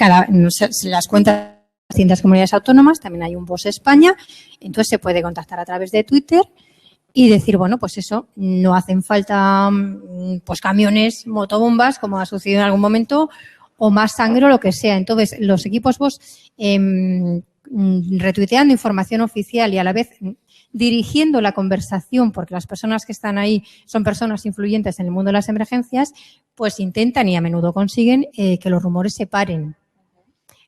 las cuentas de distintas comunidades autónomas, también hay un Vox España, entonces se puede contactar a través de Twitter y decir, bueno, pues eso, no hacen falta pues camiones, motobombas, como ha sucedido en algún momento, o más sangre o lo que sea. Entonces, los equipos Vox retuiteando información oficial y a la vez dirigiendo la conversación, porque las personas que están ahí son personas influyentes en el mundo de las emergencias, pues intentan y a menudo consiguen que los rumores se paren.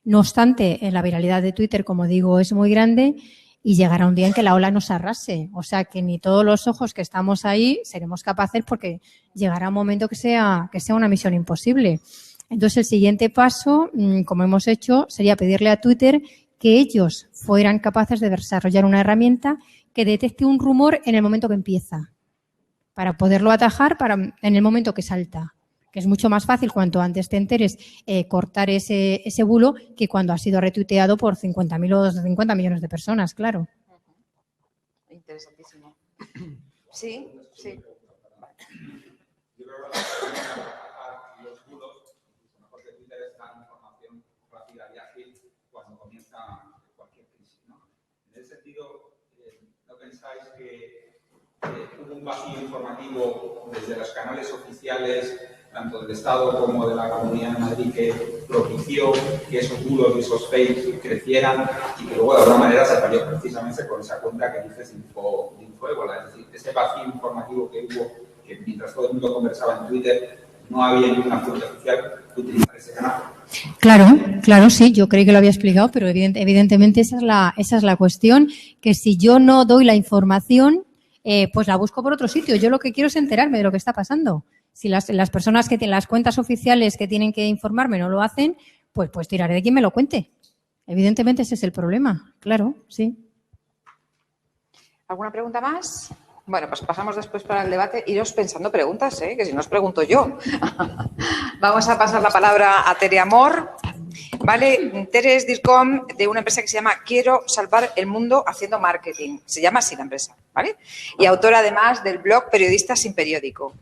No obstante, la viralidad de Twitter, como digo, es muy grande y llegará un día en que la ola nos arrase. O sea, que ni todos los ojos que estamos ahí seremos capaces, porque llegará un momento que sea una misión imposible. Entonces, el siguiente paso, como hemos hecho, sería pedirle a Twitter que ellos fueran capaces de desarrollar una herramienta que detecte un rumor en el momento que empieza, para poderlo atajar en el momento que salta, que es mucho más fácil cuanto antes te enteres cortar ese bulo que cuando ha sido retuiteado por 50.000 o 50 millones de personas, claro. Interesantísimo. Sí, sí. Yo creo que los bulos, lo mejor que Twitter es dar información rápida y ágil cuando comienza cualquier crisis, ¿no? En ese sentido, ¿no pensáis que hubo un vacío informativo desde los canales oficiales, tanto del Estado como de la Comunidad de Madrid, que propició que esos bulos y esos fakes crecieran y que luego de alguna manera se palió precisamente con esa cuenta que dices Infoébola? Es decir, ese vacío informativo que hubo, que mientras todo el mundo conversaba en Twitter, no había ninguna fuente oficial que utilizara ese canal. Claro, sí, yo creí que lo había explicado, pero evidentemente esa es la cuestión, que si yo no doy la información, pues la busco por otro sitio. Yo lo que quiero es enterarme de lo que está pasando. Si las personas que tienen las cuentas oficiales que tienen que informarme no lo hacen, pues tiraré de quien me lo cuente. Evidentemente ese es el problema, claro, sí. ¿Alguna pregunta más? Bueno, pues pasamos después para el debate. Iros pensando preguntas, que si no os pregunto yo. Vamos a pasar la palabra a Tere Amor. Vale, Tere es DIRCOM de una empresa que se llama Quiero salvar el mundo haciendo marketing. Se llama así la empresa, ¿vale? Y autora además del blog Periodistas sin Periódico.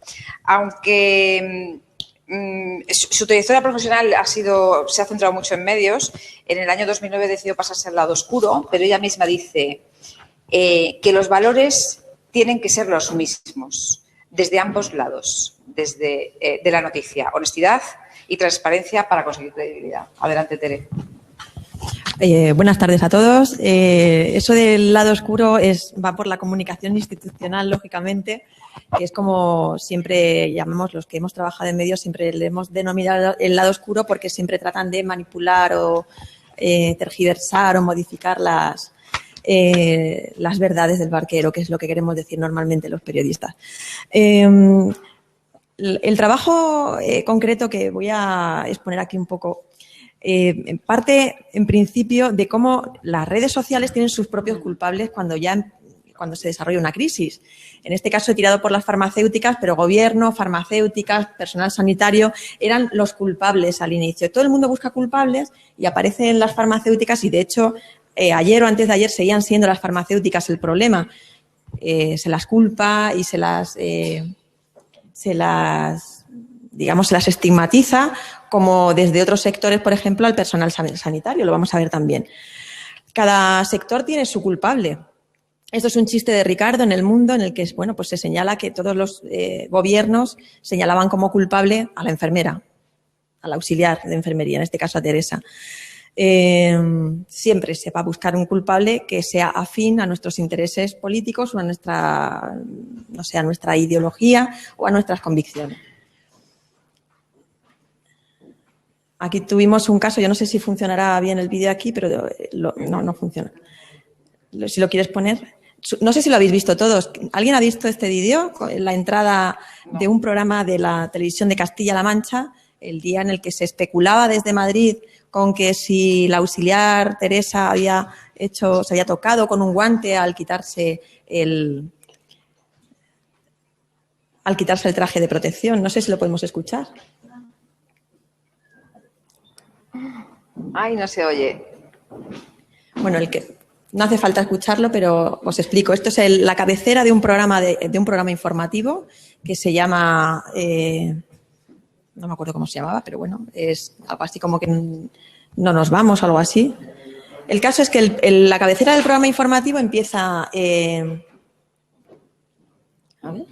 Aunque su trayectoria profesional se ha centrado mucho en medios, en el año 2009 decidió pasarse al lado oscuro, pero ella misma dice que los valores tienen que ser los mismos, desde ambos lados, desde de la noticia, honestidad y transparencia para conseguir credibilidad. Adelante, Tere. Buenas tardes a todos. Eso del lado oscuro va por la comunicación institucional, lógicamente, que es como siempre llamamos los que hemos trabajado en medios, siempre le hemos denominado el lado oscuro porque siempre tratan de manipular o tergiversar o modificar las verdades del barquero, que es lo que queremos decir normalmente los periodistas. El trabajo concreto que voy a exponer aquí un poco parte, en principio, de cómo las redes sociales tienen sus propios culpables cuando se desarrolla una crisis. En este caso he tirado por las farmacéuticas, pero gobierno, farmacéuticas, personal sanitario eran los culpables al inicio. Todo el mundo busca culpables y aparecen las farmacéuticas y, de hecho, ayer o antes de ayer seguían siendo las farmacéuticas el problema. Se las culpa y se las estigmatiza, como desde otros sectores, por ejemplo, al personal sanitario. Lo vamos a ver también. Cada sector tiene su culpable. Esto es un chiste de Ricardo en El Mundo, en el que pues se señala que todos los gobiernos señalaban como culpable a la enfermera, al auxiliar de enfermería, en este caso a Teresa. Siempre se va a buscar un culpable que sea afín a nuestros intereses políticos o a nuestra ideología o a nuestras convicciones. Aquí tuvimos un caso, yo no sé si funcionará bien el vídeo aquí, pero no funciona. Si lo quieres poner. No sé si lo habéis visto todos. ¿Alguien ha visto este vídeo? La entrada de un programa de la televisión de Castilla-La Mancha, el día en el que se especulaba desde Madrid con que si la auxiliar Teresa se había tocado con un guante al quitarse el traje de protección. No sé si lo podemos escuchar. Ay, no se oye. Bueno, no hace falta escucharlo, pero os explico. Esto es la cabecera de un programa informativo que se llama, no me acuerdo cómo se llamaba, pero bueno, es algo así como que no nos vamos o algo así. El caso es que la cabecera del programa informativo empieza... a ver,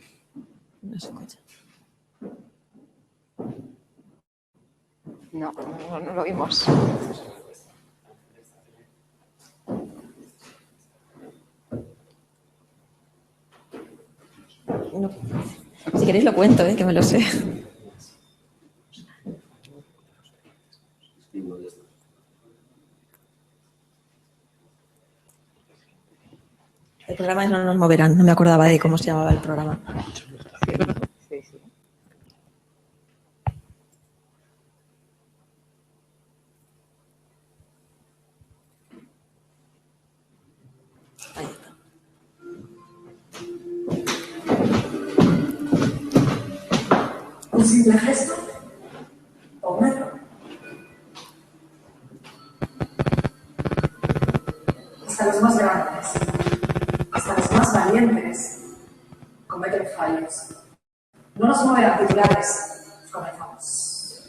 no se escucha. No lo vimos. No. Si queréis lo cuento, que me lo sé. El programa No nos moverán, no me acordaba de cómo se llamaba el programa. Sí, sí. Ahí está. Un simple gesto o un error. Hasta los más grandes, hasta los más valientes, cometen fallos. No nos moverán titulares. Comenzamos.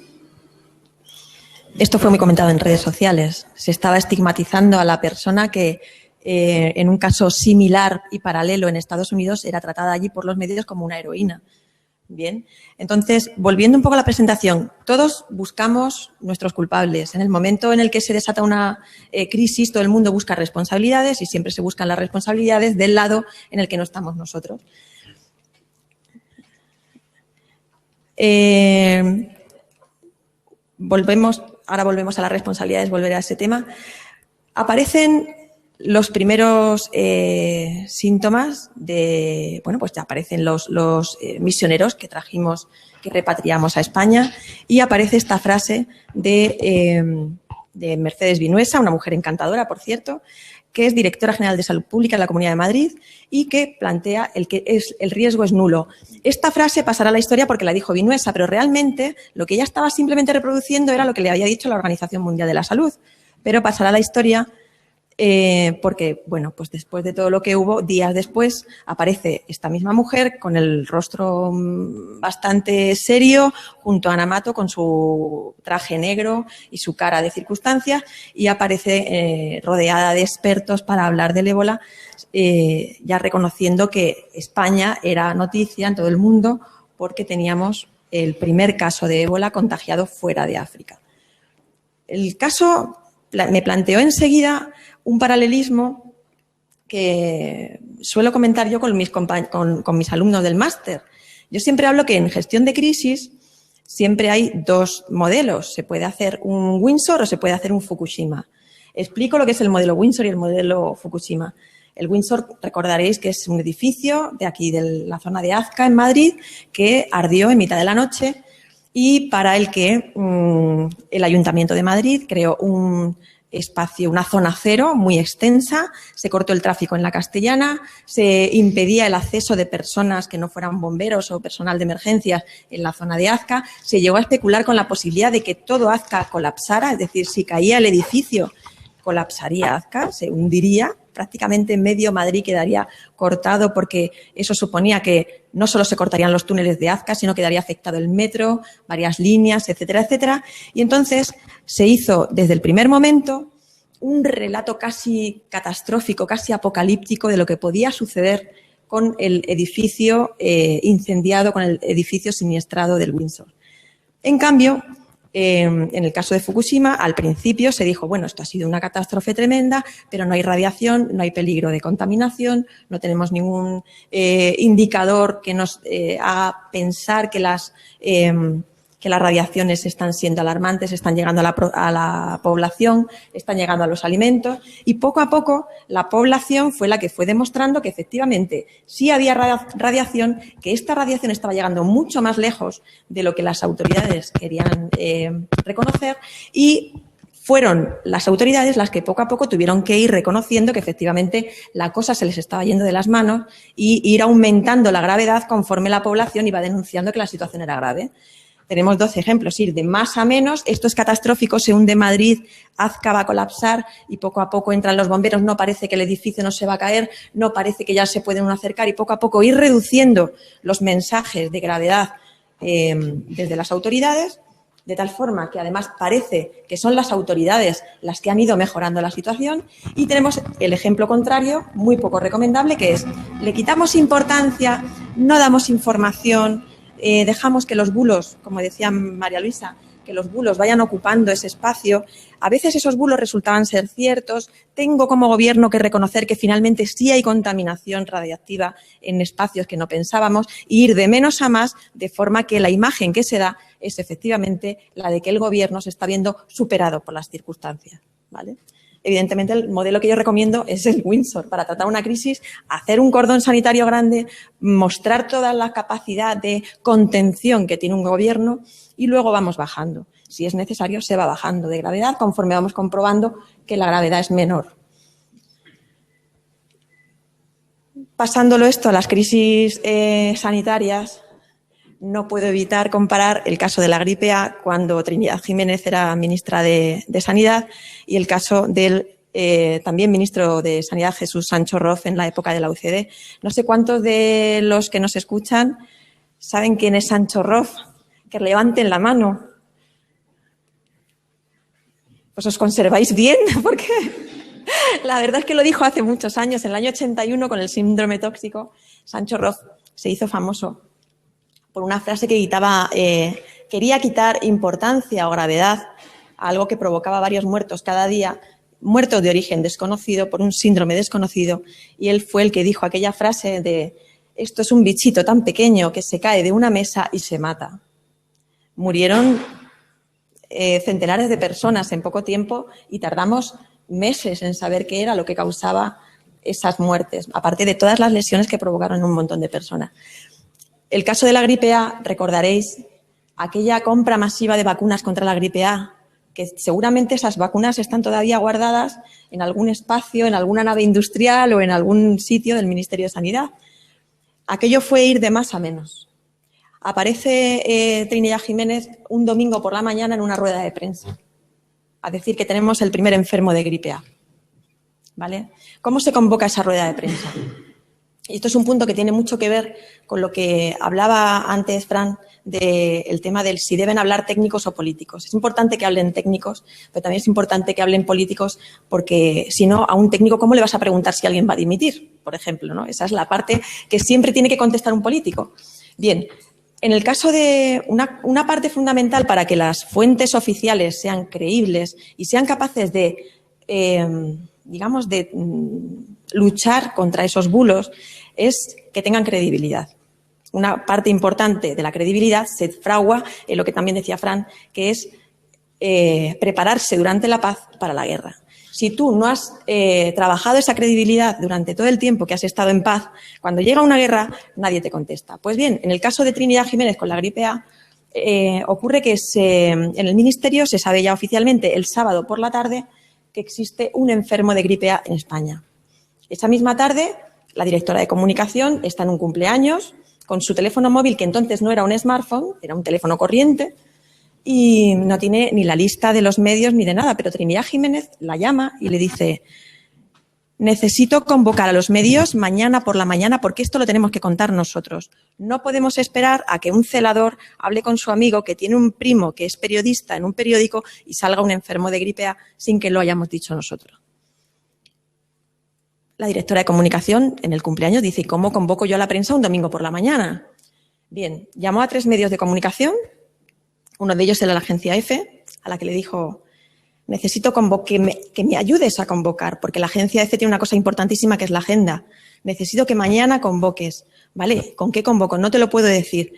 Esto fue muy comentado en redes sociales. Se estaba estigmatizando a la persona que, en un caso similar y paralelo en Estados Unidos, era tratada allí por los medios como una heroína. Bien, entonces, volviendo un poco a la presentación, todos buscamos nuestros culpables. En el momento en el que se desata una crisis, todo el mundo busca responsabilidades y siempre se buscan las responsabilidades del lado en el que no estamos nosotros. Ahora volvemos a las responsabilidades, volveré a ese tema. Aparecen los primeros síntomas de, bueno, pues ya aparecen los misioneros que trajimos, que repatriamos a España, y aparece esta frase de Mercedes Vinuesa, una mujer encantadora, por cierto, que es directora general de Salud Pública en la Comunidad de Madrid y que plantea el riesgo es nulo. Esta frase pasará a la historia porque la dijo Vinuesa, pero realmente lo que ella estaba simplemente reproduciendo era lo que le había dicho la Organización Mundial de la Salud, pero pasará a la historia porque, bueno, pues después de todo lo que hubo, días después, aparece esta misma mujer con el rostro bastante serio, junto a Ana Mato con su traje negro y su cara de circunstancia, y aparece rodeada de expertos para hablar del ébola, ya reconociendo que España era noticia en todo el mundo porque teníamos el primer caso de ébola contagiado fuera de África. El caso me planteó enseguida un paralelismo que suelo comentar yo con mis alumnos del máster. Yo siempre hablo que en gestión de crisis siempre hay dos modelos. Se puede hacer un Windsor o se puede hacer un Fukushima. Explico lo que es el modelo Windsor y el modelo Fukushima. El Windsor, recordaréis que es un edificio de aquí, de la zona de Azca, en Madrid, que ardió en mitad de la noche y para el que el Ayuntamiento de Madrid creó un espacio, una zona cero muy extensa, se cortó el tráfico en la Castellana, se impedía el acceso de personas que no fueran bomberos o personal de emergencias en la zona de Azca, se llegó a especular con la posibilidad de que todo Azca colapsara, es decir, si caía el edificio, colapsaría Azca, se hundiría, prácticamente medio Madrid quedaría cortado porque eso suponía que no solo se cortarían los túneles de Azca, sino quedaría afectado el metro, varias líneas, etcétera, etcétera. Y entonces se hizo desde el primer momento un relato casi catastrófico, casi apocalíptico de lo que podía suceder con el edificio incendiado, con el edificio siniestrado del Windsor. En cambio, en el caso de Fukushima, al principio se dijo, bueno, esto ha sido una catástrofe tremenda, pero no hay radiación, no hay peligro de contaminación, no tenemos ningún indicador que nos haga pensar que las radiaciones están siendo alarmantes, están llegando a la población, están llegando a los alimentos, y poco a poco la población fue la que fue demostrando que efectivamente sí había radiación, que esta radiación estaba llegando mucho más lejos de lo que las autoridades querían reconocer, y fueron las autoridades las que poco a poco tuvieron que ir reconociendo que efectivamente la cosa se les estaba yendo de las manos y ir aumentando la gravedad conforme la población iba denunciando que la situación era grave. Tenemos 12 ejemplos, ir de más a menos, esto es catastrófico, se hunde Madrid, Azca va a colapsar y poco a poco entran los bomberos, no parece que el edificio no se va a caer, no parece que ya se pueden acercar y poco a poco ir reduciendo los mensajes de gravedad desde las autoridades de tal forma que además parece que son las autoridades las que han ido mejorando la situación, y tenemos el ejemplo contrario, muy poco recomendable, que es le quitamos importancia, no damos información, dejamos que los bulos, como decía María Luisa, que los bulos vayan ocupando ese espacio. A veces esos bulos resultaban ser ciertos. Tengo como gobierno que reconocer que finalmente sí hay contaminación radiactiva en espacios que no pensábamos e ir de menos a más, de forma que la imagen que se da es efectivamente la de que el gobierno se está viendo superado por las circunstancias, ¿vale? Evidentemente, el modelo que yo recomiendo es el Windsor. Para tratar una crisis, hacer un cordón sanitario grande, mostrar toda la capacidad de contención que tiene un gobierno y luego vamos bajando. Si es necesario, se va bajando de gravedad conforme vamos comprobando que la gravedad es menor. Pasándolo esto a las crisis sanitarias, no puedo evitar comparar el caso de la gripe A cuando Trinidad Jiménez era ministra de Sanidad y el caso del también ministro de Sanidad Jesús Sancho Roth en la época de la UCD. No sé cuántos de los que nos escuchan saben quién es Sancho Roth. Que levanten la mano. Pues os conserváis bien, porque la verdad es que lo dijo hace muchos años, en el año 81, con el síndrome tóxico. Sancho Roth se hizo famoso por una frase que gritaba, quería quitar importancia o gravedad a algo que provocaba varios muertos cada día, muertos de origen desconocido por un síndrome desconocido, y él fue el que dijo aquella frase de esto es un bichito tan pequeño que se cae de una mesa y se mata. Murieron centenares de personas en poco tiempo y tardamos meses en saber qué era lo que causaba esas muertes, aparte de todas las lesiones que provocaron en un montón de personas. El caso de la gripe A, recordaréis aquella compra masiva de vacunas contra la gripe A, que seguramente esas vacunas están todavía guardadas en algún espacio, en alguna nave industrial o en algún sitio del Ministerio de Sanidad. Aquello fue ir de más a menos. Aparece Trinidad Jiménez un domingo por la mañana en una rueda de prensa a decir que tenemos el primer enfermo de gripe A. ¿Vale? ¿Cómo se convoca esa rueda de prensa? Y esto es un punto que tiene mucho que ver con lo que hablaba antes Fran del tema del si deben hablar técnicos o políticos. Es importante que hablen técnicos, pero también es importante que hablen políticos porque, si no, a un técnico, ¿cómo le vas a preguntar si alguien va a dimitir? Por ejemplo, ¿no? Esa es la parte que siempre tiene que contestar un político. Bien, en el caso de una parte fundamental para que las fuentes oficiales sean creíbles y sean capaces de, digamos, de luchar contra esos bulos es que tengan credibilidad. Una parte importante de la credibilidad se fragua en lo que también decía Fran, que es prepararse durante la paz para la guerra. Si tú no has trabajado esa credibilidad durante todo el tiempo que has estado en paz, cuando llega una guerra nadie te contesta. Pues bien, en el caso de Trinidad Jiménez con la gripe A, ocurre que en el Ministerio se sabe ya oficialmente el sábado por la tarde que existe un enfermo de gripe A en España. Esa misma tarde, la directora de comunicación está en un cumpleaños con su teléfono móvil, que entonces no era un smartphone, era un teléfono corriente, y no tiene ni la lista de los medios ni de nada, pero Trinidad Jiménez la llama y le dice: necesito convocar a los medios mañana por la mañana porque esto lo tenemos que contar nosotros. No podemos esperar a que un celador hable con su amigo que tiene un primo que es periodista en un periódico y salga un enfermo de gripe A sin que lo hayamos dicho nosotros. La directora de comunicación en el cumpleaños dice: ¿cómo convoco yo a la prensa un domingo por la mañana? Bien, llamó a 3 medios de comunicación. Uno de ellos era la agencia EFE, a la que le dijo: necesito que me ayudes a convocar, porque la agencia EFE tiene una cosa importantísima que es la agenda. Necesito que mañana convoques. ¿Vale? ¿Con qué convoco? No te lo puedo decir,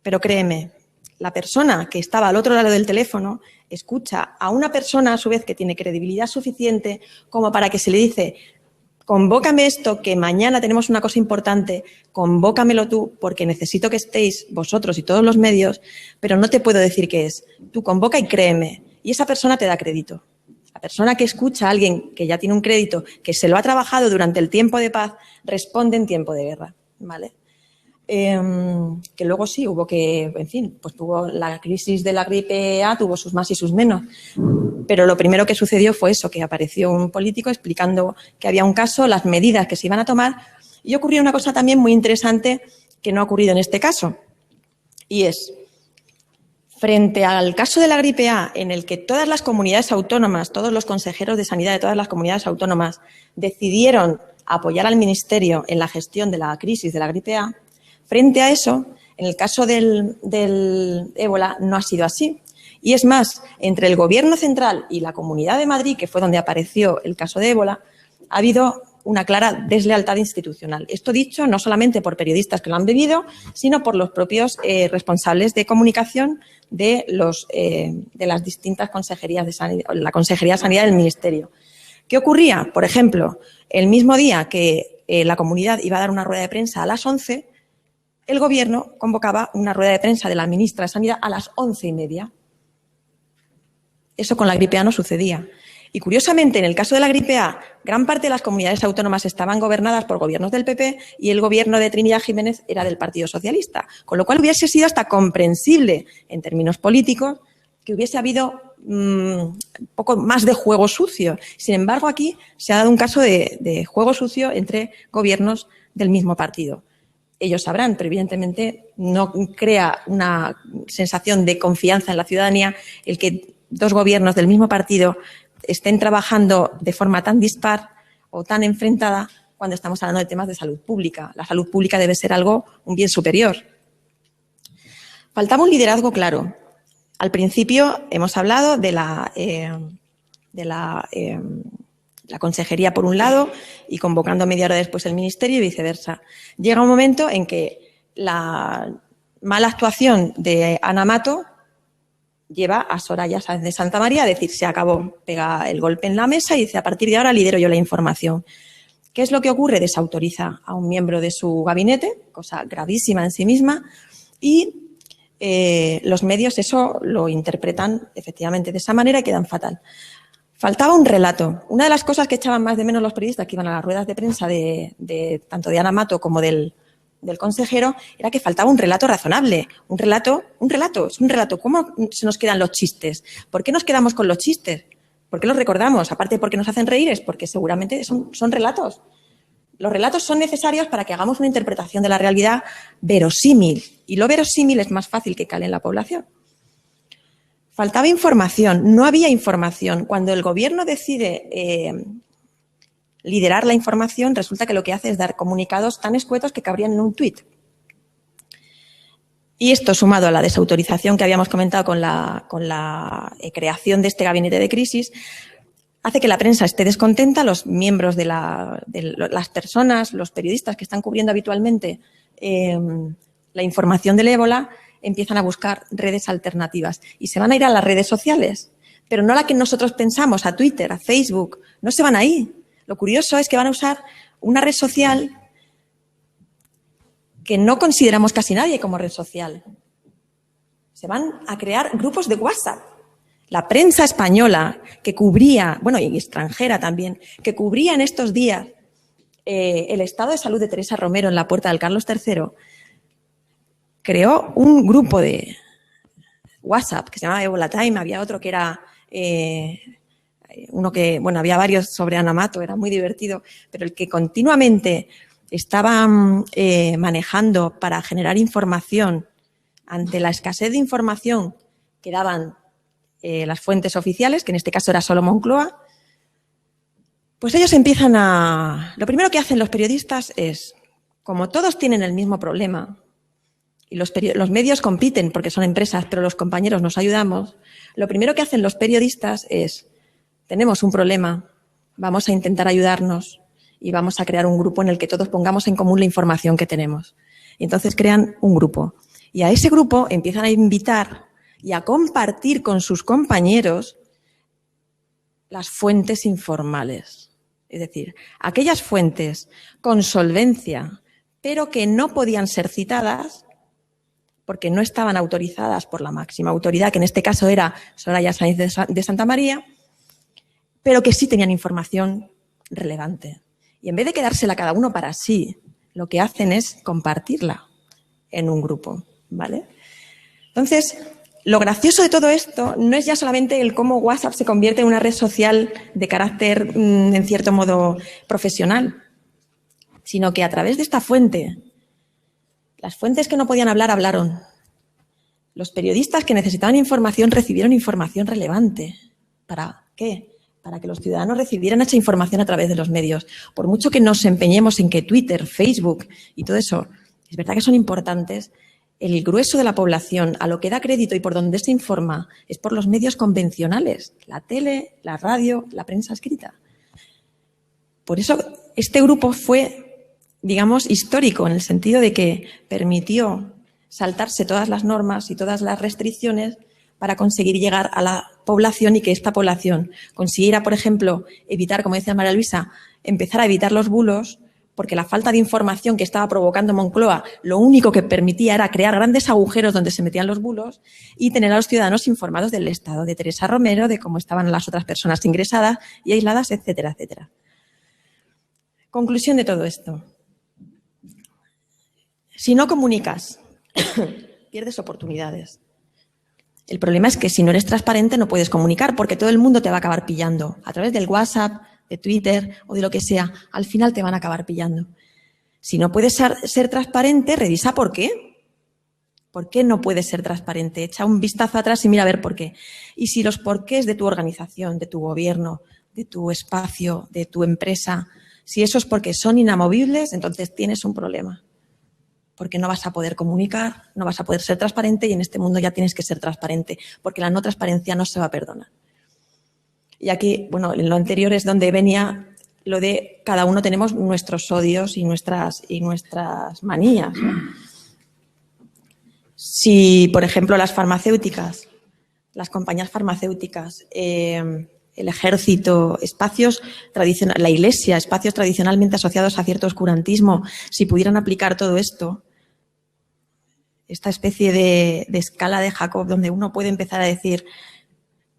pero créeme, la persona que estaba al otro lado del teléfono escucha a una persona a su vez que tiene credibilidad suficiente como para que se le dice: convócame esto, que mañana tenemos una cosa importante, convócamelo tú, porque necesito que estéis vosotros y todos los medios, pero no te puedo decir qué es. Tú convoca y créeme. Y esa persona te da crédito. La persona que escucha a alguien que ya tiene un crédito, que se lo ha trabajado durante el tiempo de paz, responde en tiempo de guerra, ¿vale? Que luego sí, hubo que, en fin, pues tuvo la crisis de la gripe A, tuvo sus más y sus menos. Pero lo primero que sucedió fue eso, que apareció un político explicando que había un caso, las medidas que se iban a tomar, y ocurrió una cosa también muy interesante que no ha ocurrido en este caso. Y es, Frente al caso de la gripe A, en el que todas las comunidades autónomas, todos los consejeros de sanidad de todas las comunidades autónomas decidieron apoyar al Ministerio en la gestión de la crisis de la gripe A, frente a eso, en el caso del ébola no ha sido así. Y es más, entre el Gobierno central y la Comunidad de Madrid, que fue donde apareció el caso de ébola, ha habido una clara deslealtad institucional. Esto dicho no solamente por periodistas que lo han vivido, sino por los propios responsables de comunicación de las distintas consejerías de sanidad, la Consejería de Sanidad del Ministerio. ¿Qué ocurría? Por ejemplo, el mismo día que la comunidad iba a dar una rueda de prensa a las 11, el Gobierno convocaba una rueda de prensa de la ministra de Sanidad a las 11:30. Eso con la gripe A no sucedía. Y curiosamente, en el caso de la gripe A, gran parte de las comunidades autónomas estaban gobernadas por gobiernos del PP y el gobierno de Trinidad Jiménez era del Partido Socialista. Con lo cual hubiese sido hasta comprensible, en términos políticos, que hubiese habido un poco más de juego sucio. Sin embargo, aquí se ha dado un caso de juego sucio entre gobiernos del mismo partido. Ellos sabrán, pero evidentemente no crea una sensación de confianza en la ciudadanía el que dos gobiernos del mismo partido estén trabajando de forma tan dispar o tan enfrentada cuando estamos hablando de temas de salud pública. La salud pública debe ser un bien superior. Faltaba un liderazgo claro. Al principio hemos hablado de la consejería por un lado y convocando media hora después el ministerio y viceversa. Llega un momento en que la mala actuación de Ana Mato lleva a Soraya Sáenz de Santamaría a decir se acabó, pega el golpe en la mesa y dice a partir de ahora lidero yo la información. ¿Qué es lo que ocurre? Desautoriza a un miembro de su gabinete, cosa gravísima en sí misma, y los medios eso lo interpretan efectivamente de esa manera y quedan fatal. Faltaba un relato. Una de las cosas que echaban más de menos los periodistas que iban a las ruedas de prensa tanto de Ana Mato como del consejero era que faltaba un relato razonable. Un relato. ¿Cómo se nos quedan los chistes? ¿Por qué nos quedamos con los chistes? ¿Por qué los recordamos? Aparte de porque nos hacen reír, es porque seguramente son relatos. Los relatos son necesarios para que hagamos una interpretación de la realidad verosímil. Y lo verosímil es más fácil que cale en la población. Faltaba información, no había información. Cuando el gobierno decide liderar la información, resulta que lo que hace es dar comunicados tan escuetos que cabrían en un tuit. Y esto, sumado a la desautorización que habíamos comentado con la creación de este gabinete de crisis, hace que la prensa esté descontenta, los miembros de las personas, los periodistas que están cubriendo habitualmente la información del ébola, empiezan a buscar redes alternativas y se van a ir a las redes sociales, pero no la que nosotros pensamos, a Twitter, a Facebook, no se van ahí. Lo curioso es que van a usar una red social que no consideramos casi nadie como red social. Se van a crear grupos de WhatsApp. La prensa española que cubría, y extranjera también, que cubría en estos días el estado de salud de Teresa Romero en la Puerta del Carlos III, creó un grupo de WhatsApp que se llamaba Ebola Time, había otro que era había varios sobre Ana Mato, era muy divertido, pero el que continuamente estaban manejando para generar información ante la escasez de información que daban las fuentes oficiales, que en este caso era solo Moncloa, pues ellos empiezan Lo primero que hacen los periodistas es, como todos tienen el mismo problema, y los medios compiten porque son empresas, pero los compañeros nos ayudamos, lo primero que hacen los periodistas es, tenemos un problema, vamos a intentar ayudarnos y vamos a crear un grupo en el que todos pongamos en común la información que tenemos. Y entonces crean un grupo. Y a ese grupo empiezan a invitar y a compartir con sus compañeros las fuentes informales. Es decir, aquellas fuentes con solvencia, pero que no podían ser citadas porque no estaban autorizadas por la máxima autoridad, que en este caso era Soraya Sáenz de Santamaría, pero que sí tenían información relevante. Y en vez de quedársela cada uno para sí, lo que hacen es compartirla en un grupo, ¿vale? Entonces, lo gracioso de todo esto no es ya solamente el cómo WhatsApp se convierte en una red social de carácter, en cierto modo, profesional, sino que a través de esta fuente, las fuentes que no podían hablar, hablaron. Los periodistas que necesitaban información recibieron información relevante. ¿Para qué? Para que los ciudadanos recibieran esa información a través de los medios. Por mucho que nos empeñemos en que Twitter, Facebook y todo eso, es verdad que son importantes, el grueso de la población a lo que da crédito y por donde se informa es por los medios convencionales, la tele, la radio, la prensa escrita. Por eso este grupo fue, digamos, histórico en el sentido de que permitió saltarse todas las normas y todas las restricciones para conseguir llegar a la población y que esta población consiguiera, por ejemplo, evitar, como decía María Luisa, empezar a evitar los bulos, porque la falta de información que estaba provocando Moncloa lo único que permitía era crear grandes agujeros donde se metían los bulos y tener a los ciudadanos informados del estado de Teresa Romero, de cómo estaban las otras personas ingresadas y aisladas, etcétera, etcétera. Conclusión de todo esto. Si no comunicas, pierdes oportunidades. El problema es que si no eres transparente no puedes comunicar porque todo el mundo te va a acabar pillando. A través del WhatsApp, de Twitter o de lo que sea, al final te van a acabar pillando. Si no puedes ser transparente, revisa por qué. ¿Por qué no puedes ser transparente? Echa un vistazo atrás y mira a ver por qué. Y si los porqués de tu organización, de tu gobierno, de tu espacio, de tu empresa, si esos porque son inamovibles, entonces tienes un problema. Porque no vas a poder comunicar, no vas a poder ser transparente y en este mundo ya tienes que ser transparente, porque la no transparencia no se va a perdonar. Y aquí, bueno, en lo anterior es donde venía lo de cada uno tenemos nuestros odios y nuestras manías, ¿no? Si, por ejemplo, las farmacéuticas, las compañías farmacéuticas, el ejército, espacios tradicionales, la iglesia, espacios tradicionalmente asociados a cierto oscurantismo, si pudieran aplicar todo esto, esta especie de escala de Jacob donde uno puede empezar a decir,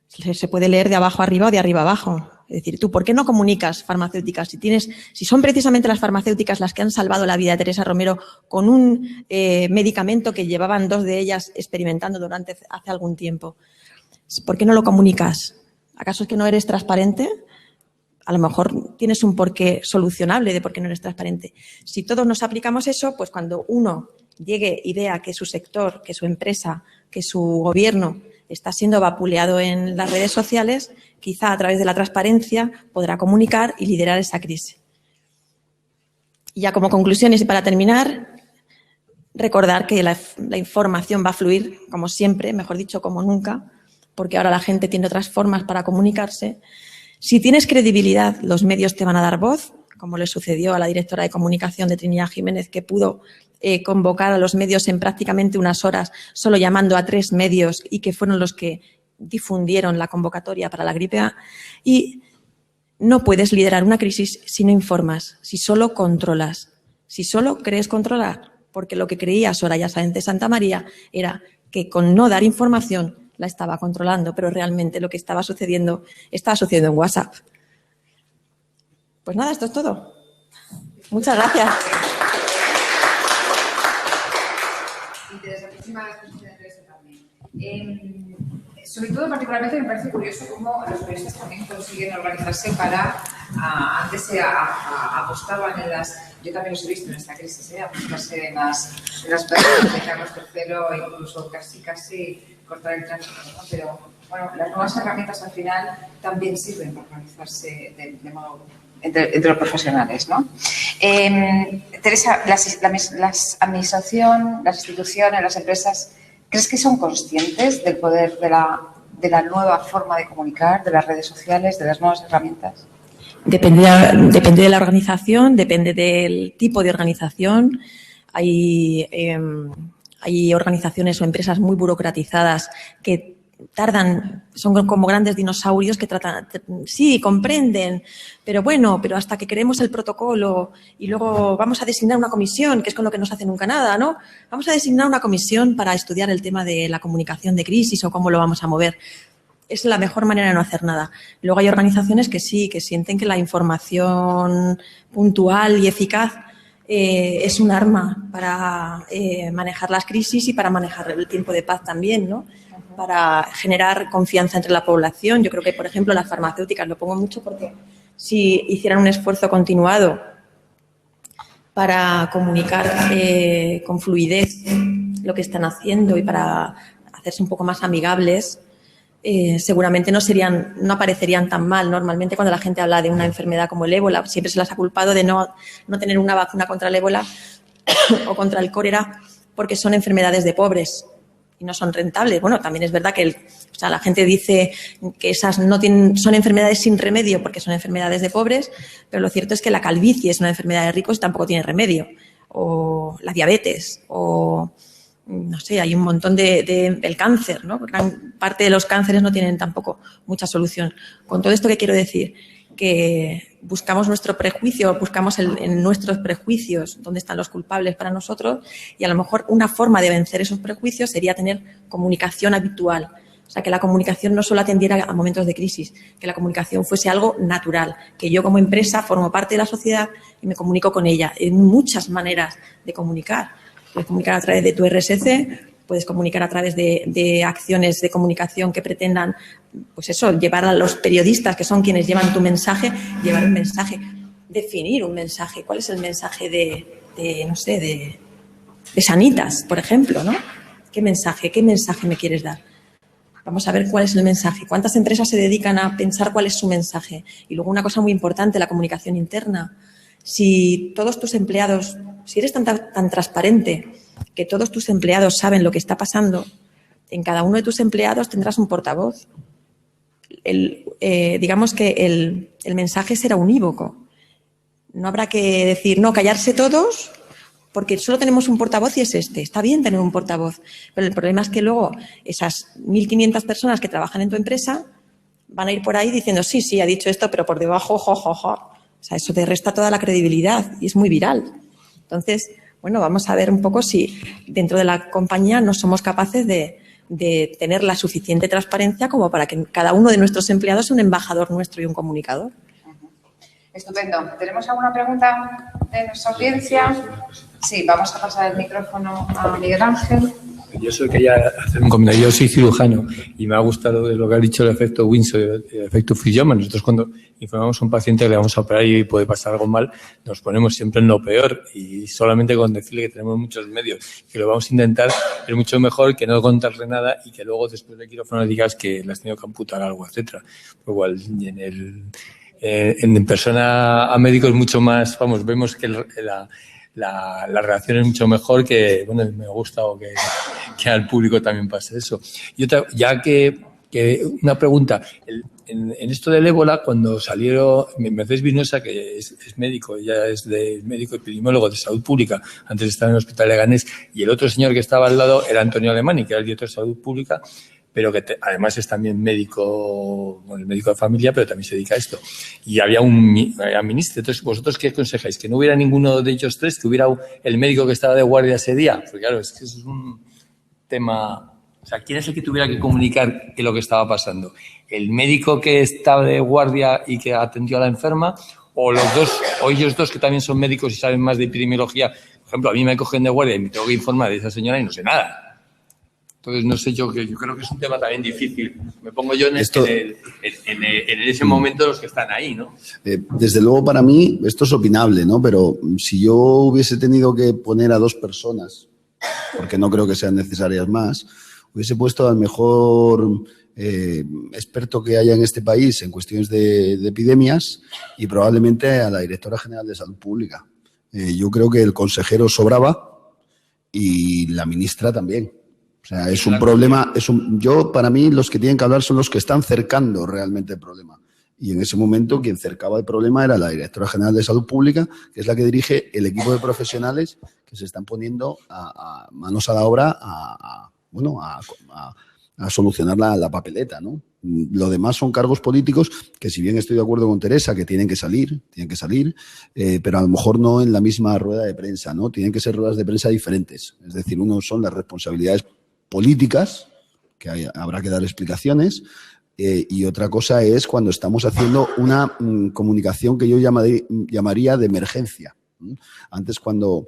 se puede leer de abajo arriba o de arriba abajo. Es decir, ¿tú por qué no comunicas farmacéuticas? Si son precisamente las farmacéuticas las que han salvado la vida de Teresa Romero con un medicamento que llevaban 2 de ellas experimentando hace algún tiempo. ¿Por qué no lo comunicas? ¿Acaso es que no eres transparente? A lo mejor tienes un porqué solucionable de por qué no eres transparente. Si todos nos aplicamos eso, pues cuando uno llegue y vea que su sector, que su empresa, que su gobierno está siendo vapuleado en las redes sociales, quizá a través de la transparencia podrá comunicar y liderar esa crisis. Y ya como conclusiones y para terminar, recordar que la información va a fluir como siempre, mejor dicho, como nunca, porque ahora la gente tiene otras formas para comunicarse. Si tienes credibilidad, los medios te van a dar voz, como le sucedió a la directora de comunicación de Trinidad Jiménez, que pudo convocar a los medios en prácticamente unas horas, solo llamando a 3 medios y que fueron los que difundieron la convocatoria para la gripe A. Y no puedes liderar una crisis si no informas, si solo controlas, si solo crees controlar, porque lo que creía Soraya Sáenz de Santamaría era que con no dar información la estaba controlando, pero realmente lo que estaba sucediendo en WhatsApp. Pues nada, esto es todo. Muchas gracias. Interesantísima la exposición de Teresa también. Sobre todo, particularmente, me parece curioso cómo los periodistas también consiguen organizarse para, antes se apostaban en las, yo también los he visto en esta crisis, apostarse en las prácticas de Carlos III, incluso casi cortar el tránsito, ¿no? Pero bueno, las nuevas herramientas al final también sirven para organizarse de modo entre los profesionales, ¿no? Teresa, la administración, las instituciones, las empresas, ¿crees que son conscientes del poder de la nueva forma de comunicar, de las redes sociales, de las nuevas herramientas? Depende de la organización, depende del tipo de organización. Hay organizaciones o empresas muy burocratizadas que son como grandes dinosaurios que tratan, sí, comprenden, pero hasta que creemos el protocolo y luego vamos a designar una comisión, que es con lo que no se hace nunca nada, ¿no? Vamos a designar una comisión para estudiar el tema de la comunicación de crisis o cómo lo vamos a mover. Es la mejor manera de no hacer nada. Luego hay organizaciones que sí, que sienten que la información puntual y eficaz es un arma para manejar las crisis y para manejar el tiempo de paz también, ¿no? Para generar confianza entre la población. Yo creo que, por ejemplo, las farmacéuticas, lo pongo mucho porque si hicieran un esfuerzo continuado para comunicar con fluidez lo que están haciendo y para hacerse un poco más amigables, seguramente no aparecerían tan mal. Normalmente cuando la gente habla de una enfermedad como el ébola, siempre se las ha culpado de no tener una vacuna contra el ébola o contra el cólera porque son enfermedades de pobres y no son rentables. Bueno, también es verdad que la gente dice que esas son enfermedades sin remedio porque son enfermedades de pobres, pero lo cierto es que la calvicie es una enfermedad de ricos y tampoco tiene remedio. O la diabetes, o no sé, hay un montón del cáncer, ¿no? Gran parte de los cánceres no tienen tampoco mucha solución. Con todo esto, ¿qué quiero decir? Que buscamos nuestro prejuicio, buscamos en nuestros prejuicios dónde están los culpables para nosotros, y a lo mejor una forma de vencer esos prejuicios sería tener comunicación habitual. O sea, que la comunicación no solo atendiera a momentos de crisis, que la comunicación fuese algo natural, que yo como empresa formo parte de la sociedad y me comunico con ella. Hay muchas maneras de comunicar. Puedes comunicar a través de tu RSC, puedes comunicar a través de acciones de comunicación que pretendan, pues eso, llevar a los periodistas, que son quienes llevan tu mensaje, llevar un mensaje, definir un mensaje. ¿Cuál es el mensaje de Sanitas, por ejemplo, ¿no? ¿Qué mensaje me quieres dar? Vamos a ver cuál es el mensaje. ¿Cuántas empresas se dedican a pensar cuál es su mensaje? Y luego una cosa muy importante, la comunicación interna. Si todos tus empleados, si eres tan transparente que todos tus empleados saben lo que está pasando, en cada uno de tus empleados tendrás un portavoz. Digamos que el mensaje será unívoco. No habrá que decir, no, callarse todos, porque solo tenemos un portavoz y es este. Está bien tener un portavoz, pero el problema es que luego esas 1.500 personas que trabajan en tu empresa van a ir por ahí diciendo, sí, ha dicho esto, pero por debajo, jo. O sea, eso te resta toda la credibilidad y es muy viral. Entonces, bueno, vamos a ver un poco si dentro de la compañía no somos capaces de tener la suficiente transparencia como para que cada uno de nuestros empleados sea un embajador nuestro y un comunicador. Estupendo. ¿Tenemos alguna pregunta de nuestra audiencia? Sí, vamos a pasar el micrófono a Miguel Ángel. Yo solo quería hacer un comentario. Yo soy cirujano y me ha gustado de lo que ha dicho el efecto Windsor, el efecto Fujiyama. Nosotros cuando informamos a un paciente que le vamos a operar y puede pasar algo mal, nos ponemos siempre en lo peor y solamente con decirle que tenemos muchos medios, que lo vamos a intentar, es mucho mejor que no contarle nada y que luego después del quirófano digas que le has tenido que amputar algo, etcétera. Igual en persona a médico es mucho más, vemos que la relación es mucho mejor que, bueno, me gusta o que al público también pase eso. Y otra, ya que una pregunta, en esto del ébola, cuando salieron, Mercedes Vinosa, que es médico, ella es médico epidemiólogo de salud pública, antes de estar en el hospital de Leganés, y el otro señor que estaba al lado era Antonio Alemani, que era el director de salud pública, pero que además es también médico, bueno, el médico de familia, pero también se dedica a esto. Y había un ministro. Entonces, ¿vosotros qué aconsejáis? ¿Que no hubiera ninguno de ellos tres? ¿Que hubiera el médico que estaba de guardia ese día? Porque claro, es que eso es un tema... O sea, ¿quién es el que tuviera que comunicar lo que estaba pasando? ¿El médico que estaba de guardia y que atendió a la enferma? ¿O los dos, o ellos dos que también son médicos y saben más de epidemiología? Por ejemplo, a mí me cogen de guardia y me tengo que informar de esa señora y no sé nada. Entonces, no sé, yo creo que es un tema también difícil. Me pongo yo en ese momento los que están ahí, ¿no? Desde luego, para mí, esto es opinable, ¿no? Pero si yo hubiese tenido que poner a 2 personas, porque no creo que sean necesarias más, hubiese puesto al mejor experto que haya en este país en cuestiones de epidemias y probablemente a la directora general de Salud Pública. Yo creo que el consejero sobraba y la ministra también. O sea, es un problema, para mí los que tienen que hablar son los que están cercando realmente el problema. Y en ese momento quien cercaba el problema era la directora general de Salud Pública, que es la que dirige el equipo de profesionales que se están poniendo a manos a la obra a solucionar la papeleta, ¿no? Lo demás son cargos políticos que, si bien estoy de acuerdo con Teresa, que tienen que salir, pero a lo mejor no en la misma rueda de prensa, ¿no? Tienen que ser ruedas de prensa diferentes. Es decir, uno son las responsabilidades políticas, que habrá que dar explicaciones, y otra cosa es cuando estamos haciendo una comunicación que yo llamaría de emergencia. Antes, cuando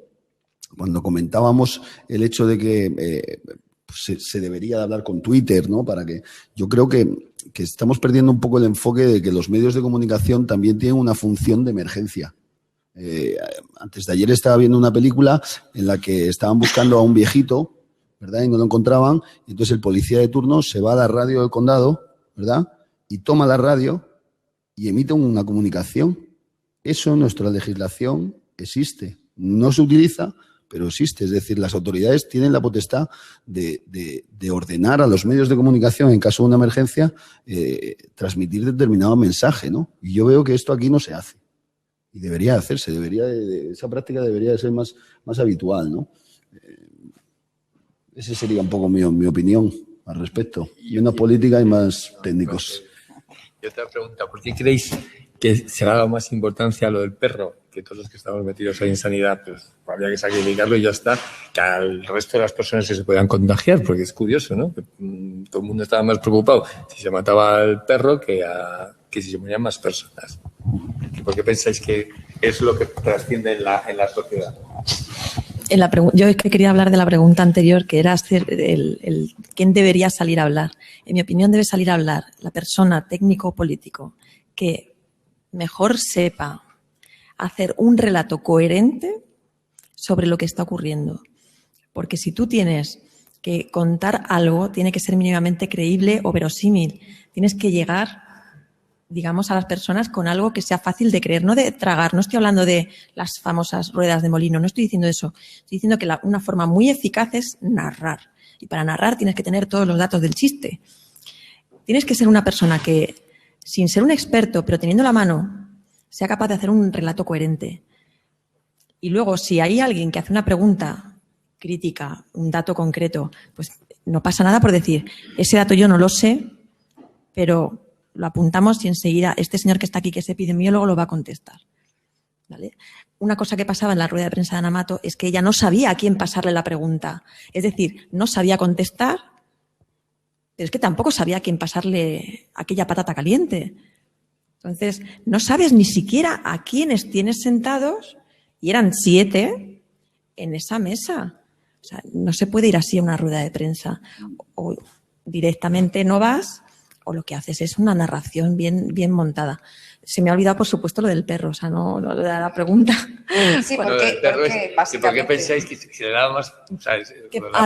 comentábamos el hecho de que se debería de hablar con Twitter, ¿no? Para que yo creo que estamos perdiendo un poco el enfoque de que los medios de comunicación también tienen una función de emergencia. Antes de ayer estaba viendo una película en la que estaban buscando a un viejito ¿verdad? Y no lo encontraban. Y entonces el policía de turno se va a la radio del condado, ¿verdad? Y toma la radio y emite una comunicación. Eso en nuestra legislación existe. No se utiliza, pero existe. Es decir, las autoridades tienen la potestad de ordenar a los medios de comunicación, en caso de una emergencia, transmitir determinado mensaje, ¿no? Y yo veo que esto aquí no se hace. Y debería hacerse, esa práctica debería de ser más habitual, ¿no? Esa sería un poco mi opinión al respecto. Menos política y más técnicos. Y otra pregunta, ¿por qué creéis que se le ha dado más importancia a lo del perro? Que todos los que estamos metidos ahí en sanidad, pues habría que sacrificarlo y ya está, que al resto de las personas que se puedan contagiar, porque es curioso, ¿no? Que todo el mundo estaba más preocupado si se mataba al perro que si se morían más personas. ¿Por qué pensáis que es lo que trasciende en la sociedad? Yo es que quería hablar de la pregunta anterior, que era quién debería salir a hablar. En mi opinión, debe salir a hablar la persona técnico o político que mejor sepa hacer un relato coherente sobre lo que está ocurriendo. Porque si tú tienes que contar algo, tiene que ser mínimamente creíble o verosímil. Tienes que llegar, digamos, a las personas con algo que sea fácil de creer, no de tragar. No estoy hablando de las famosas ruedas de molino, no estoy diciendo eso. Estoy diciendo que una forma muy eficaz es narrar. Y para narrar tienes que tener todos los datos del chiste. Tienes que ser una persona que, sin ser un experto, pero teniendo la mano, sea capaz de hacer un relato coherente. Y luego, si hay alguien que hace una pregunta crítica, un dato concreto, pues no pasa nada por decir, ese dato yo no lo sé, pero lo apuntamos y enseguida este señor que está aquí, que es epidemiólogo, lo va a contestar. ¿Vale? Una cosa que pasaba en la rueda de prensa de Ana Mato es que ella no sabía a quién pasarle la pregunta. Es decir, no sabía contestar, pero es que tampoco sabía a quién pasarle aquella patata caliente. Entonces, no sabes ni siquiera a quiénes tienes sentados, y eran 7 en esa mesa. O sea, no se puede ir así a una rueda de prensa. O directamente no vas, o lo que haces es una narración bien montada. Se me ha olvidado, por supuesto, lo del perro, o sea, no lo de la pregunta. Sí, Bueno, ¿por qué pensáis que se le daba más? O sea,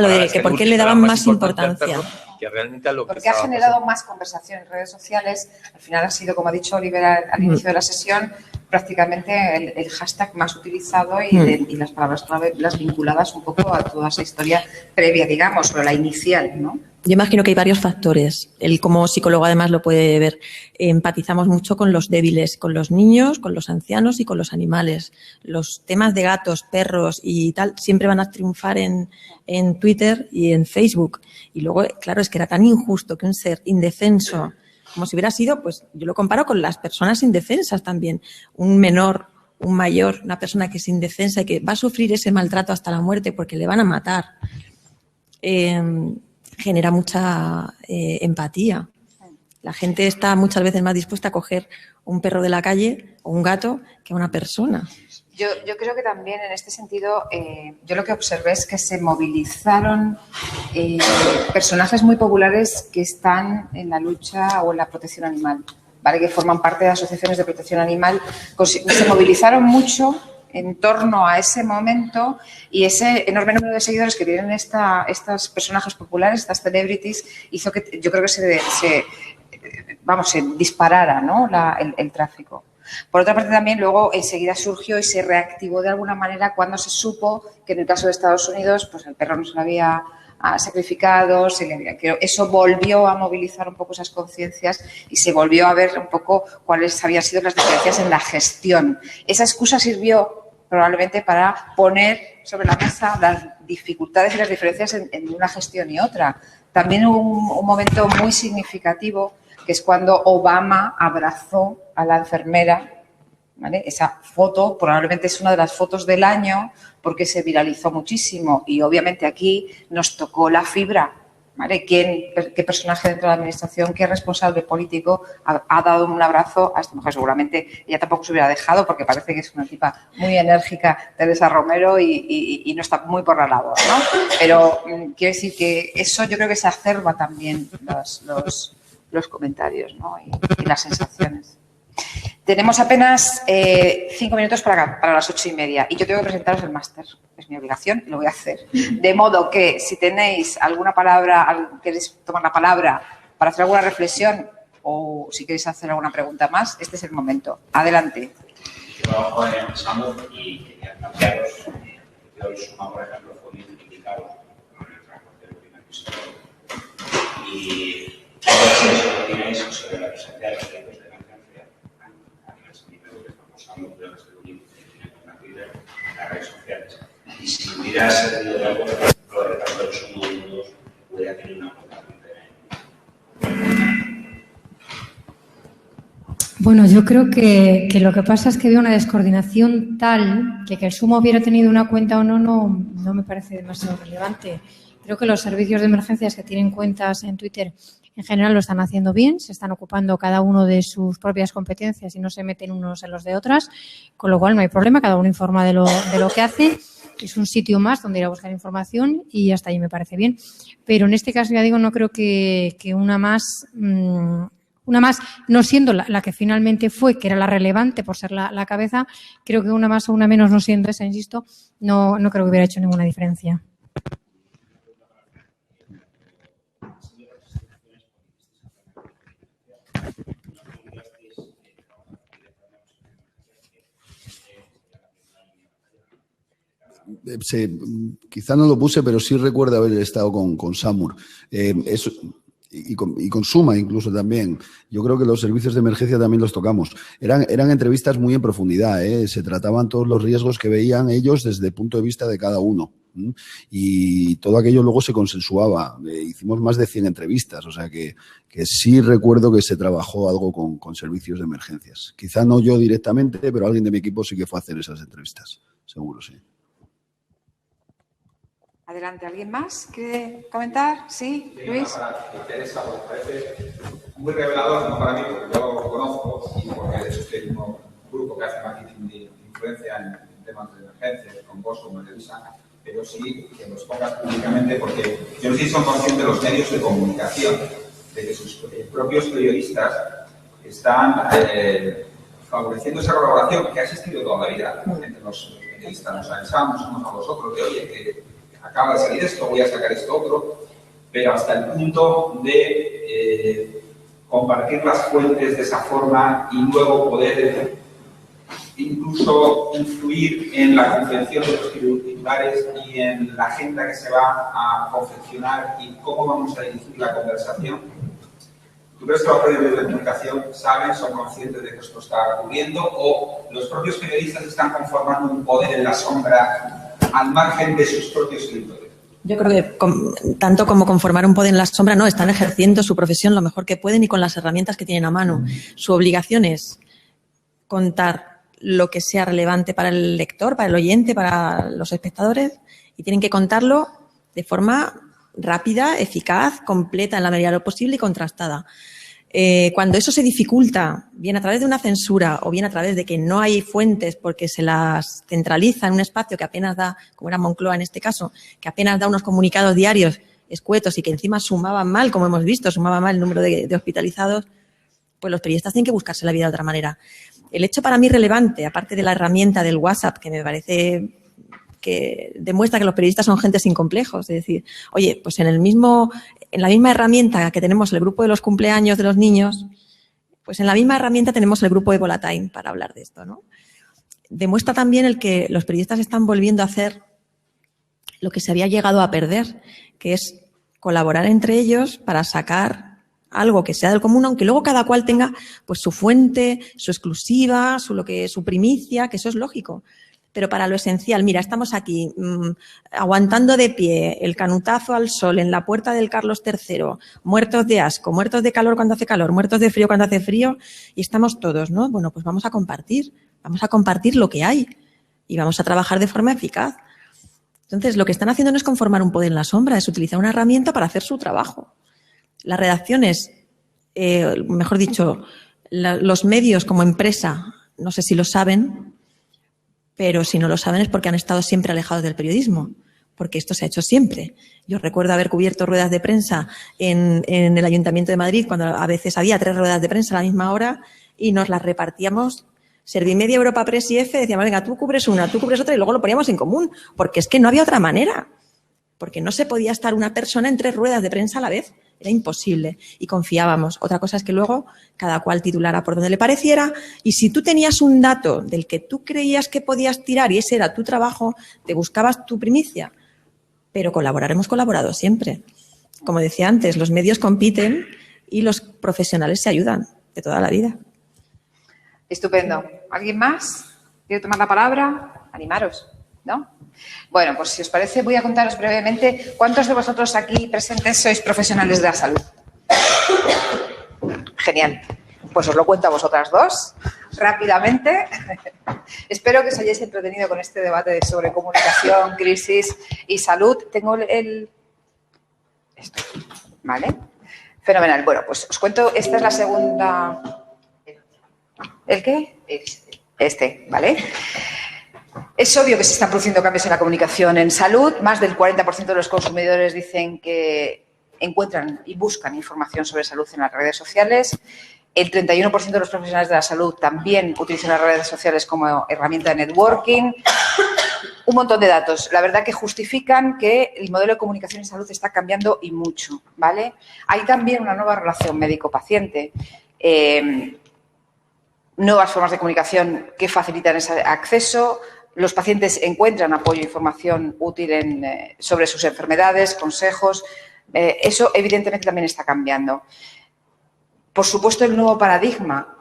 lo de que por qué le daban más importancia. Que realmente a lo que porque ha generado más conversación en redes sociales. Al final ha sido, como ha dicho Oliver al inicio de la sesión, prácticamente el hashtag más utilizado y las palabras clave, las vinculadas un poco a toda esa historia previa, digamos, o la inicial, ¿no? Yo imagino que hay varios factores. Él, como psicólogo, además lo puede ver. Empatizamos mucho con los débiles, con los niños, con los ancianos y con los animales. Los temas de gatos, perros y tal siempre van a triunfar en Twitter y en Facebook. Y luego, claro, es que era tan injusto que un ser indefenso, como si hubiera sido, pues yo lo comparo con las personas indefensas también. Un menor, un mayor, una persona que es indefensa y que va a sufrir ese maltrato hasta la muerte porque le van a matar. Genera mucha empatía. La gente está muchas veces más dispuesta a coger un perro de la calle o un gato que a una persona. Yo creo que también en este sentido, yo lo que observé es que se movilizaron personajes muy populares que están en la lucha o en la protección animal, ¿vale? Que forman parte de asociaciones de protección animal. Se movilizaron mucho en torno a ese momento y ese enorme número de seguidores que tienen estos personajes populares, estas celebrities, hizo que yo creo que se disparara, ¿no? el tráfico. Por otra parte, también luego enseguida surgió y se reactivó de alguna manera cuando se supo que en el caso de Estados Unidos, pues el perro no se lo había sacrificado, eso volvió a movilizar un poco esas conciencias y se volvió a ver un poco cuáles habían sido las diferencias en la gestión. Esa excusa sirvió probablemente para poner sobre la mesa las dificultades y las diferencias en una gestión y otra. También hubo un momento muy significativo, que es cuando Obama abrazó a la enfermera, ¿vale? Esa foto probablemente es una de las fotos del año porque se viralizó muchísimo y obviamente aquí nos tocó la fibra, ¿vale? ¿Qué personaje dentro de la administración, qué responsable político ha dado un abrazo a esta mujer? Seguramente ella tampoco se hubiera dejado porque parece que es una tipa muy enérgica, Teresa Romero, y no está muy por la labor, ¿no? Pero quiero decir que eso yo creo que se acerba también los comentarios, ¿no? y las sensaciones. Tenemos apenas 5 minutos para las 8:30 y yo tengo que presentaros el máster. es mi obligación y lo voy a hacer. De modo que si tenéis alguna palabra, queréis tomar la palabra para hacer alguna reflexión o si queréis hacer alguna pregunta más, este es el momento. Adelante. Yo trabajo en SAMUR y quería plantearos que hoy Suma, por ejemplo, fue muy criticado con el transporte del primer piso. Y ¿qué opináis sobre la presencia de los centros de emergencia a nivel sanitario que están usando pruebas de Dublín en Twitter, en las redes sociales? Y si hubiera servido de algo, lo de tanto el Suma 1 2 hubiera tenido una aportación. Bueno, yo creo que lo que pasa es que veo una descoordinación tal que el Sumo hubiera tenido una cuenta o no me parece demasiado relevante. Creo que los servicios de emergencias que tienen cuentas en Twitter en general lo están haciendo bien, se están ocupando cada uno de sus propias competencias y no se meten unos en los de otras, con lo cual no hay problema, cada uno informa de lo que hace. Es un sitio más donde ir a buscar información y hasta ahí me parece bien. Pero en este caso, ya digo, no creo que una más, no siendo la que finalmente fue, que era la relevante por ser la cabeza, creo que una más o una menos no siendo esa, insisto, no creo que hubiera hecho ninguna diferencia. Quizá no lo puse, pero sí recuerdo haber estado con SAMUR. Y con Suma incluso también. Yo creo que los servicios de emergencia también los tocamos. Eran entrevistas muy en profundidad, se trataban todos los riesgos que veían ellos desde el punto de vista de cada uno. Y todo aquello luego se consensuaba. Hicimos más de 100 entrevistas, o sea que sí recuerdo que se trabajó algo con servicios de emergencias. Quizá no yo directamente, pero alguien de mi equipo sí que fue a hacer esas entrevistas, seguro, sí. Adelante, ¿alguien más quiere comentar? ¿Sí, Luis? Me interesa, porque parece muy revelador, no para mí, porque yo lo conozco y porque de hecho estoy en un grupo que hace marketing de influencia en temas de emergencias, con vos, con Televisa, pero sí que los pongas públicamente porque yo no sé si son conscientes los medios de comunicación de que sus propios periodistas están favoreciendo esa colaboración que ha existido toda la vida entre los periodistas. Nos avisamos unos a los otros de, oye, que acaba de salir esto, voy a sacar esto otro, pero hasta el punto de compartir las fuentes de esa forma y luego poder incluso influir en la confección de los titulares y en la agenda que se va a confeccionar y cómo vamos a dirigir la conversación. ¿Tú crees que los medios de comunicación saben, son conscientes de que esto está ocurriendo o los propios periodistas están conformando un poder en la sombra al margen de sus propios escritores? Yo creo que tanto como conformar un poder en la sombra, no, están ejerciendo su profesión lo mejor que pueden y con las herramientas que tienen a mano. Su obligación es contar lo que sea relevante para el lector, para el oyente, para los espectadores, y tienen que contarlo de forma rápida, eficaz, completa en la medida de lo posible y contrastada. Cuando eso se dificulta, bien a través de una censura o bien a través de que no hay fuentes porque se las centraliza en un espacio que apenas da, como era Moncloa en este caso, que apenas da unos comunicados diarios escuetos y que encima sumaban mal, como hemos visto, sumaba mal el número de hospitalizados, pues los periodistas tienen que buscarse la vida de otra manera. El hecho para mí relevante, aparte de la herramienta del WhatsApp, que me parece que demuestra que los periodistas son gente sin complejos, es decir, oye, pues en la misma herramienta que tenemos el grupo de los cumpleaños de los niños, pues en la misma herramienta tenemos el grupo Ebola Time para hablar de esto, ¿no? Demuestra también el que los periodistas están volviendo a hacer lo que se había llegado a perder, que es colaborar entre ellos para sacar algo que sea del común, aunque luego cada cual tenga pues su fuente, su exclusiva, su primicia, que eso es lógico. Pero para lo esencial, mira, estamos aquí aguantando de pie el canutazo al sol en la puerta del Carlos III, muertos de asco, muertos de calor cuando hace calor, muertos de frío cuando hace frío, y estamos todos, ¿no? Bueno, pues vamos a compartir lo que hay y vamos a trabajar de forma eficaz. Entonces, lo que están haciendo no es conformar un poder en la sombra, es utilizar una herramienta para hacer su trabajo. Las redacciones, mejor dicho, los medios como empresa, no sé si lo saben, pero si no lo saben es porque han estado siempre alejados del periodismo, porque esto se ha hecho siempre. Yo recuerdo haber cubierto ruedas de prensa en el Ayuntamiento de Madrid, cuando a veces había 3 ruedas de prensa a la misma hora y nos las repartíamos Servimedia, Europa Press y EFE decíamos, venga, tú cubres una, tú cubres otra y luego lo poníamos en común, porque es que no había otra manera, porque no se podía estar una persona en 3 ruedas de prensa a la vez, era imposible y confiábamos. Otra cosa es que luego cada cual titulara por donde le pareciera y si tú tenías un dato del que tú creías que podías tirar y ese era tu trabajo, te buscabas tu primicia, pero colaborar hemos colaborado siempre. Como decía antes, los medios compiten y los profesionales se ayudan de toda la vida. Estupendo. ¿Alguien más quiere tomar la palabra? Animaros, ¿no? Bueno, pues si os parece voy a contaros brevemente cuántos de vosotros aquí presentes sois profesionales de la salud. Genial. Pues os lo cuento a vosotras dos, rápidamente. Espero que os hayáis entretenido con este debate sobre comunicación, crisis y salud. Tengo esto, ¿vale? Fenomenal. Bueno, pues os cuento, esta es la segunda... ¿El qué? ¿Vale? Es obvio que se están produciendo cambios en la comunicación en salud. Más del 40% de los consumidores dicen que encuentran y buscan información sobre salud en las redes sociales. El 31% de los profesionales de la salud también utilizan las redes sociales como herramienta de networking. Un montón de datos, la verdad que justifican que el modelo de comunicación en salud está cambiando y mucho, ¿vale? Hay también una nueva relación médico-paciente, nuevas formas de comunicación que facilitan ese acceso. Los pacientes encuentran apoyo e información útil sobre sus enfermedades, consejos. Eso, evidentemente, también está cambiando. Por supuesto, el nuevo paradigma.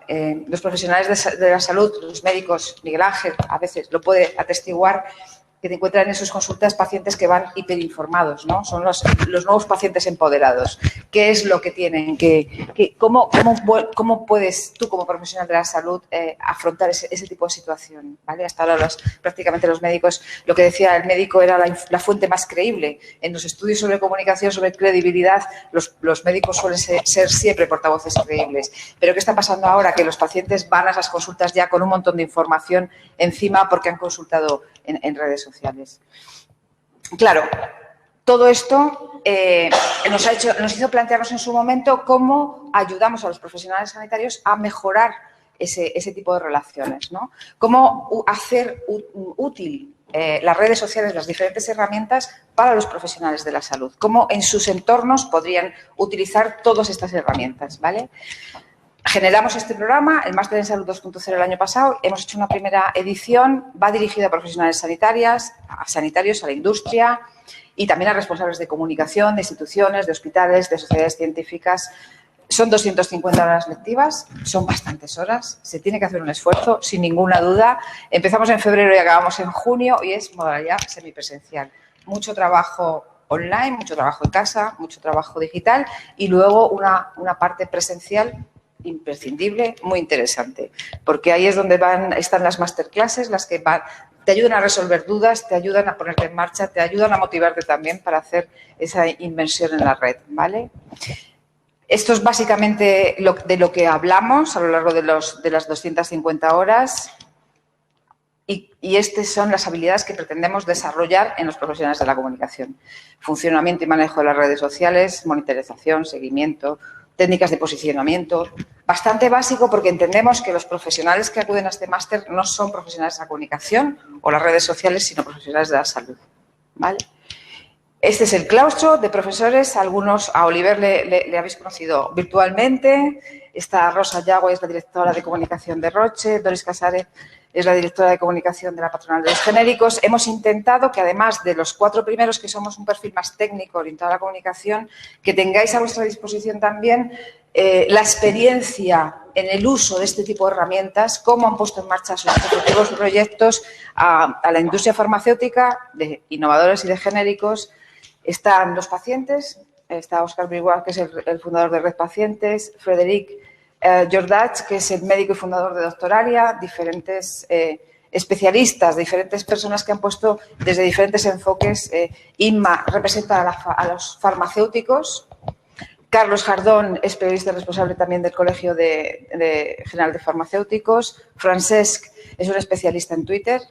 Los profesionales de la salud, los médicos, Miguel Ángel, a veces lo puede atestiguar, que te encuentran en sus consultas pacientes que van hiperinformados, ¿no? Son los nuevos pacientes empoderados. ¿Qué es lo que tienen? ¿Cómo puedes tú, como profesional de la salud, afrontar ese tipo de situación? ¿Vale? Hasta ahora prácticamente los médicos, lo que decía el médico era la fuente más creíble. En los estudios sobre comunicación, sobre credibilidad, los médicos suelen ser siempre portavoces creíbles. Pero ¿qué está pasando ahora? Que los pacientes van a esas consultas ya con un montón de información encima porque han consultado en redes sociales. Claro, todo esto nos hizo plantearnos en su momento cómo ayudamos a los profesionales sanitarios a mejorar ese tipo de relaciones, ¿no? Cómo hacer útil las redes sociales, las diferentes herramientas para los profesionales de la salud, cómo en sus entornos podrían utilizar todas estas herramientas, ¿vale? Generamos este programa, el Máster en Salud 2.0 el año pasado, hemos hecho una primera edición, va dirigido a profesionales sanitarios, a la industria y también a responsables de comunicación, de instituciones, de hospitales, de sociedades científicas. Son 250 horas lectivas, son bastantes horas, se tiene que hacer un esfuerzo, sin ninguna duda. Empezamos en febrero y acabamos en junio y es modalidad semipresencial. Mucho trabajo online, mucho trabajo en casa, mucho trabajo digital y luego una parte presencial imprescindible, muy interesante, porque ahí es donde están las masterclasses, las que te ayudan a resolver dudas, te ayudan a ponerte en marcha, te ayudan a motivarte también para hacer esa inmersión en la red, ¿vale? Esto es básicamente de lo que hablamos a lo largo de las 250 horas y estas son las habilidades que pretendemos desarrollar en los profesionales de la comunicación. Funcionamiento y manejo de las redes sociales, monitorización, seguimiento, técnicas de posicionamiento, bastante básico porque entendemos que los profesionales que acuden a este máster no son profesionales de la comunicación o las redes sociales, sino profesionales de la salud, ¿vale? Este es el claustro de profesores, algunos a Oliver le habéis conocido virtualmente, está Rosa Yagüe, es la directora de comunicación de Roche, Doris Casares es la directora de comunicación de la patronal de los genéricos. Hemos intentado que además de los 4 primeros, que somos un perfil más técnico orientado a la comunicación, que tengáis a vuestra disposición también la experiencia en el uso de este tipo de herramientas, cómo han puesto en marcha sus respectivos proyectos a la industria farmacéutica, de innovadores y de genéricos. Están los pacientes, está Óscar Briguard, que es el fundador de Red Pacientes, Frederic Jordach, que es el médico y fundador de Doctoralia, diferentes especialistas, diferentes personas que han puesto desde diferentes enfoques. Inma representa a los farmacéuticos. Carlos Jardón es periodista responsable también del Colegio General de Farmacéuticos. Francesc es un especialista en Twitter.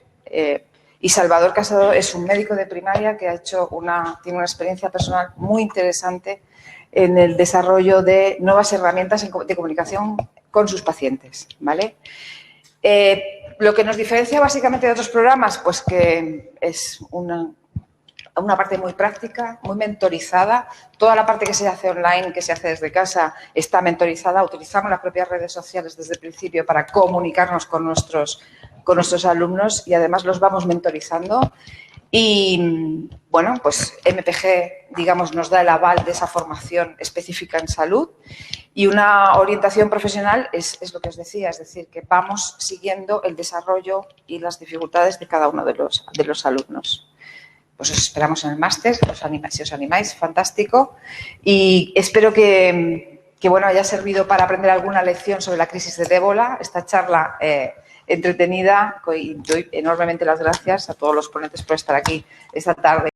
Y Salvador Casado es un médico de primaria que tiene una experiencia personal muy interesante en el desarrollo de nuevas herramientas de comunicación con sus pacientes, ¿vale? Lo que nos diferencia básicamente de otros programas, pues que es una parte muy práctica, muy mentorizada. Toda la parte que se hace online, que se hace desde casa, está mentorizada. Utilizamos las propias redes sociales desde el principio para comunicarnos con nuestros alumnos y además los vamos mentorizando. Y, bueno, pues MPG, digamos, nos da el aval de esa formación específica en salud y una orientación profesional es lo que os decía, es decir, que vamos siguiendo el desarrollo y las dificultades de cada uno de los alumnos. Pues os esperamos en el máster, si os animáis, fantástico. Y espero que bueno, haya servido para aprender alguna lección sobre la crisis de ébola, esta charla entretenida, y doy enormemente las gracias a todos los ponentes por estar aquí esta tarde.